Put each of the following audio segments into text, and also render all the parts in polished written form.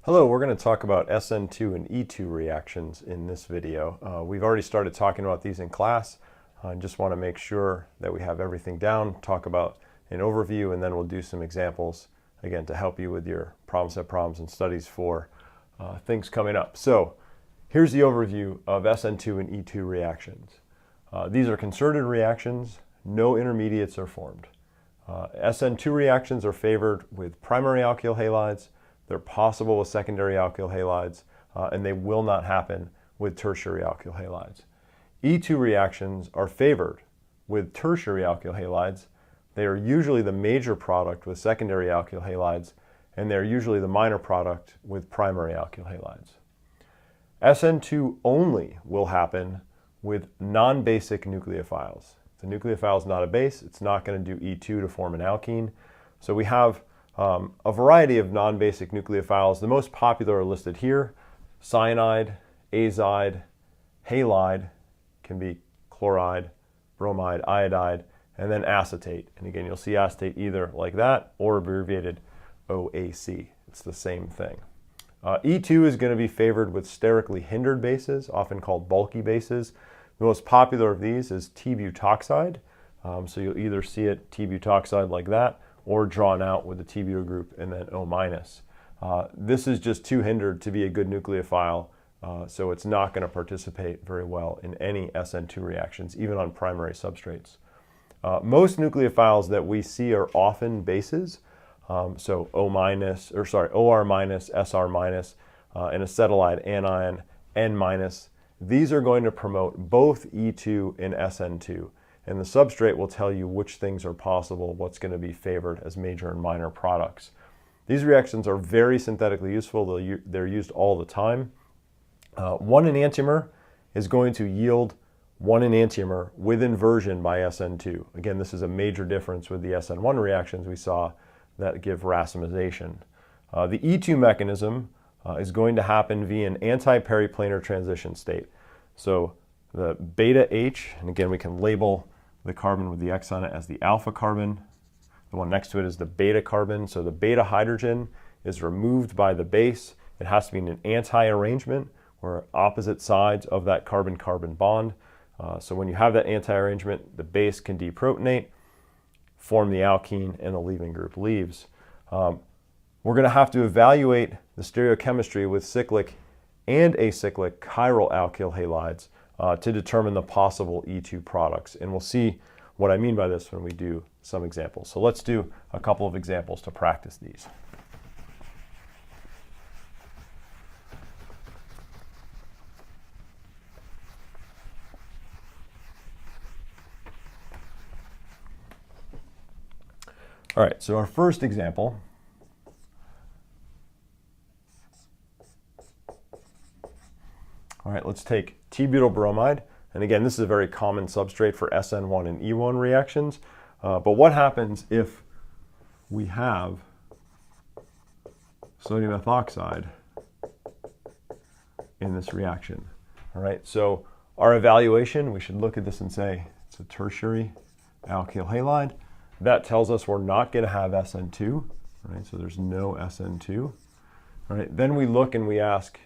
Hello, we're going to talk about SN2 and E2 reactions in this video. We've already started talking about these in class. I just want to make sure that we have everything down, talk about an overview, and then we'll do some examples, again, to help you with your problem set problems and studies for things coming up. So here's the overview of SN2 and E2 reactions. These are concerted reactions. No intermediates are formed. SN2 reactions are favored with primary alkyl halides. They're possible with secondary alkyl halides, and they will not happen with tertiary alkyl halides. E2 reactions are favored with tertiary alkyl halides. They are usually the major product with secondary alkyl halides, and they're usually the minor product with primary alkyl halides. SN2 only will happen with non-basic nucleophiles. The nucleophile is not a base. It's not going to do E2 to form an alkene. So we have a variety of non-basic nucleophiles. The most popular are listed here: cyanide, azide, halide, can be chloride, bromide, iodide, and then acetate. And again, you'll see acetate either like that or abbreviated OAC. It's the same thing. E2 is going to be favored with sterically hindered bases, often called bulky bases. The most popular of these is T-butoxide. So you'll either see it T-butoxide like that, or drawn out with the T-butyl group and then O-. This is just too hindered to be a good nucleophile, so it's not going to participate very well in any SN2 reactions, even on primary substrates. Most nucleophiles that we see are often bases, so OR-, SR-, an acetylide anion, N-. These are going to promote both E2 and SN2. And the substrate will tell you which things are possible, what's going to be favored as major and minor products. These reactions are very synthetically useful. They're used all the time. 1 enantiomer is going to yield 1 enantiomer with inversion by SN2. Again, this is a major difference with the SN1 reactions we saw that give racemization. The E2 mechanism is going to happen via an anti-periplanar transition state. So the beta H, and again we can label the carbon with the X on it as the alpha carbon. The one next to it is the beta carbon. So the beta hydrogen is removed by the base. It has to be in an anti-arrangement where opposite sides of that carbon-carbon bond. So when you have that anti-arrangement, the base can deprotonate, form the alkene, and the leaving group leaves. We're going to have to evaluate the stereochemistry with cyclic and acyclic chiral alkyl halides to determine the possible E2 products. And we'll see what I mean by this when we do some examples. So let's do a couple of examples to practice these. All right, so our first example . All right, let's take T-butyl bromide. And again, this is a very common substrate for SN1 and E1 reactions. But what happens if we have sodium ethoxide in this reaction? All right, so our evaluation, we should look at this and say it's a tertiary alkyl halide. That tells us we're not going to have SN2. Right, so there's no SN2. All right, then we look and we ask,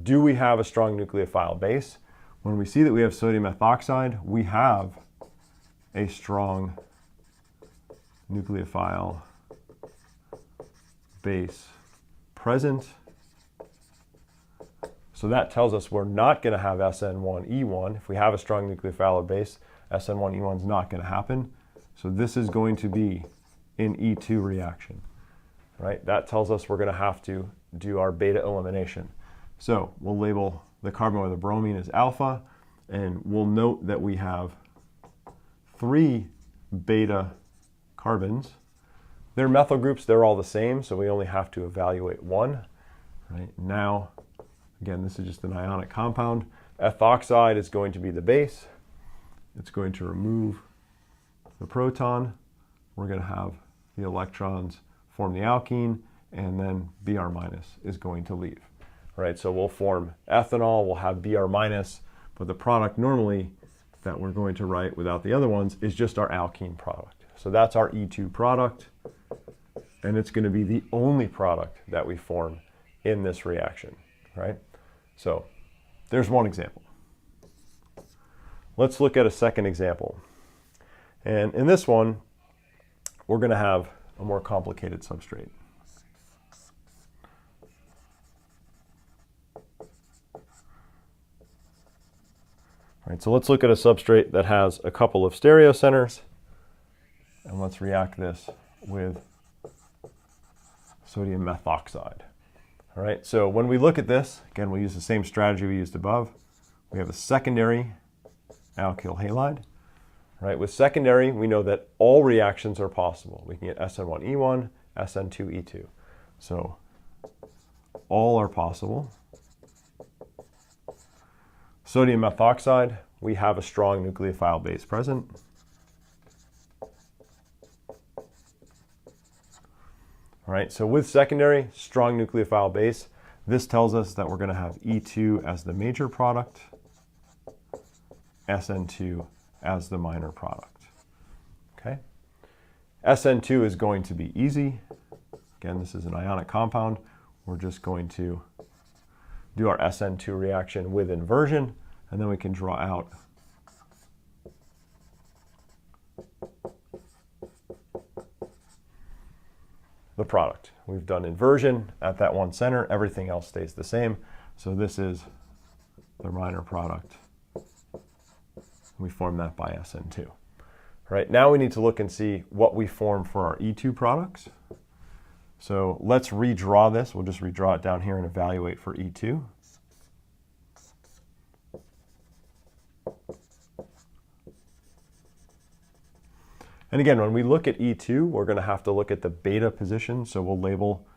do we have a strong nucleophile base? When we see that we have sodium ethoxide, we have a strong nucleophile base present. So that tells us we're not going to have SN1E1. If we have a strong nucleophile base, SN1E1 is not going to happen. So this is going to be an E2 reaction. Right? That tells us we're going to have to do our beta elimination. So we'll label the carbon with the bromine as alpha, and we'll note that we have 3 beta carbons. Their methyl groups, they're all the same, so we only have to evaluate 1. Right? Now, again, this is just an ionic compound. Ethoxide is going to be the base. It's going to remove the proton. We're going to have the electrons form the alkene, and then Br- is going to leave. Right, so we'll form ethanol, we'll have Br-, but the product normally that we're going to write without the other ones is just our alkene product. So that's our E2 product, and it's going to be the only product that we form in this reaction, right? So there's one example. Let's look at a second example. And in this one, we're going to have a more complicated substrate. All right, so let's look at a substrate that has a couple of stereocenters, and let's react this with sodium methoxide. All right, so when we look at this, again, we'll use the same strategy we used above. We have a secondary alkyl halide. Right, with secondary, we know that all reactions are possible. We can get SN1E1, SN2E2. So all are possible. Sodium methoxide, we have a strong nucleophile base present. All right, so with secondary, strong nucleophile base, this tells us that we're going to have E2 as the major product, SN2 as the minor product. Okay. SN2 is going to be easy. Again, this is an ionic compound. We're just going to do our SN2 reaction with inversion, and then we can draw out the product. We've done inversion at that one center. Everything else stays the same. So this is the minor product. We form that by SN2. All right, now we need to look and see what we form for our E2 products. So let's redraw this. We'll just redraw it down here and evaluate for E2. And again, when we look at E2, we're going to have to look at the beta position. So we'll label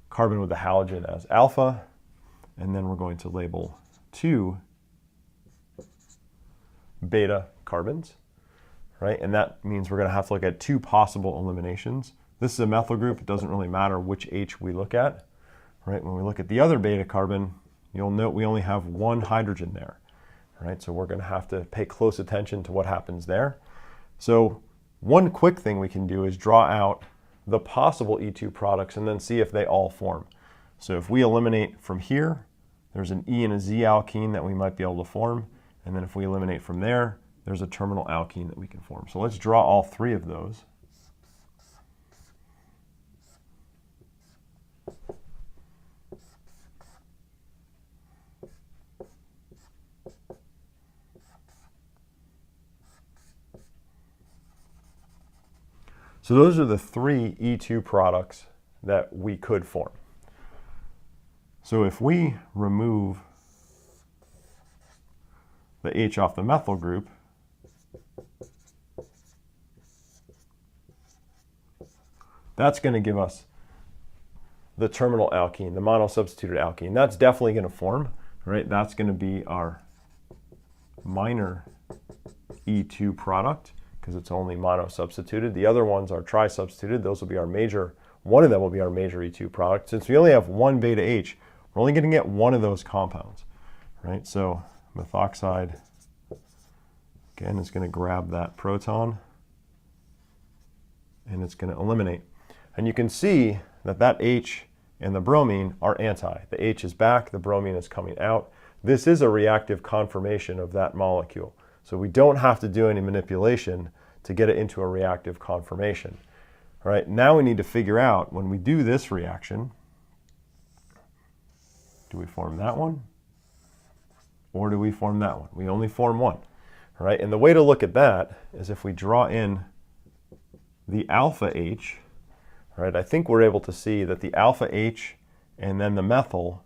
carbon with the halogen as alpha, and then we're going to label 2 beta carbons, right? And that means we're going to have to look at 2 possible eliminations. This is a methyl group. It doesn't really matter which H we look at, right? When we look at the other beta carbon, you'll note we only have 1 hydrogen there, right? So we're going to have to pay close attention to what happens there. So one quick thing we can do is draw out the possible E2 products and then see if they all form. So if we eliminate from here, there's an E and a Z alkene that we might be able to form. And then if we eliminate from there, there's a terminal alkene that we can form. So let's draw all 3 of those. So those are the 3 E2 products that we could form. So if we remove the H off the methyl group, that's going to give us the terminal alkene, the monosubstituted alkene. That's definitely going to form, right? That's going to be our minor E2 product because it's only monosubstituted. The other ones are tri-substituted. Those will be our major, one of them will be our major E2 product. Since we only have 1 beta H, we're only going to get one of those compounds, right? So methoxide, again, is going to grab that proton and it's going to eliminate. And you can see that that H and the bromine are anti. The H is back, the bromine is coming out. This is a reactive conformation of that molecule. So we don't have to do any manipulation to get it into a reactive conformation. All right, now we need to figure out when we do this reaction, do we form that one? Or do we form that one? We only form one, right? And the way to look at that is if we draw in the alpha H, right? I think we're able to see that the alpha H and then the methyl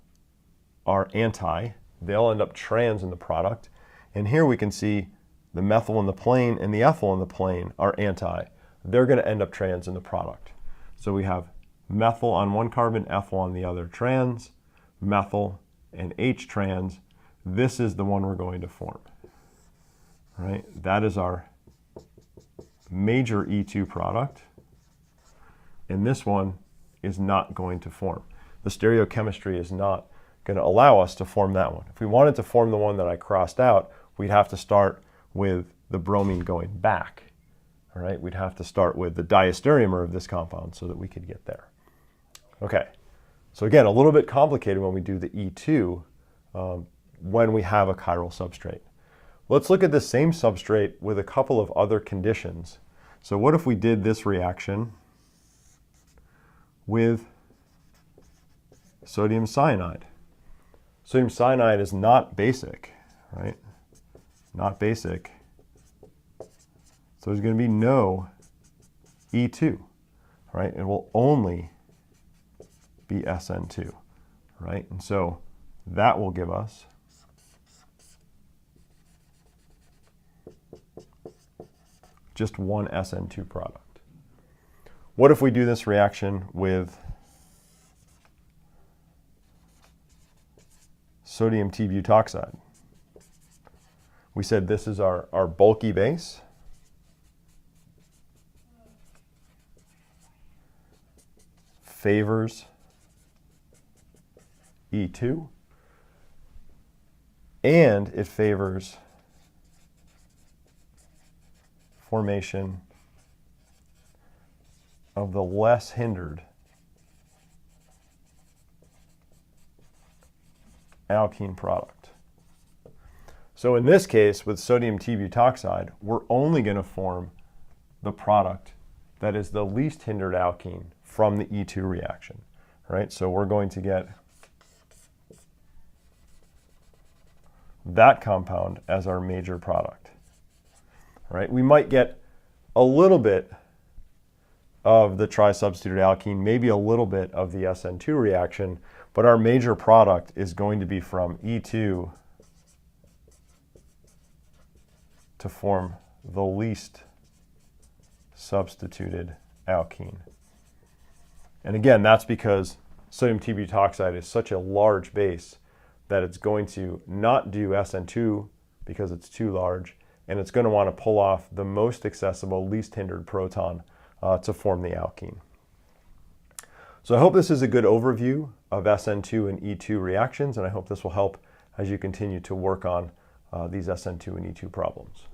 are anti. They'll end up trans in the product. And here we can see the methyl in the plane and the ethyl in the plane are anti. They're going to end up trans in the product. So we have methyl on one carbon, ethyl on the other, trans, methyl, and H trans. This is the one we're going to form, right? That is our major E2 product. And this one is not going to form. The stereochemistry is not going to allow us to form that one. If we wanted to form the one that I crossed out, we'd have to start with the bromine going back. All right, we'd have to start with the diastereomer of this compound so that we could get there. Okay, So again, a little bit complicated when we do the E2 when we have a chiral substrate. Let's look at the same substrate with a couple of other conditions. So what if we did this reaction with sodium cyanide? Sodium cyanide is not basic, right? Not basic. So there's going to be no E2, right? It will only be SN2, right? And so that will give us just one SN2 product. What if we do this reaction with sodium T-butoxide? We said this is our bulky base. Favors E2, and it favors formation of the less hindered alkene product. So in this case, with sodium T-butoxide, we're only going to form the product that is the least hindered alkene from the E2 reaction, right? So we're going to get that compound as our major product, right? We might get a little bit of the tri-substituted alkene, maybe a little bit of the SN2 reaction, but our major product is going to be from E2 to form the least substituted alkene. And again, that's because sodium T-butoxide is such a large base that it's going to not do SN2 because it's too large, and it's going to want to pull off the most accessible, least hindered proton to form the alkene. So I hope this is a good overview of SN2 and E2 reactions, and I hope this will help as you continue to work on these SN2 and E2 problems.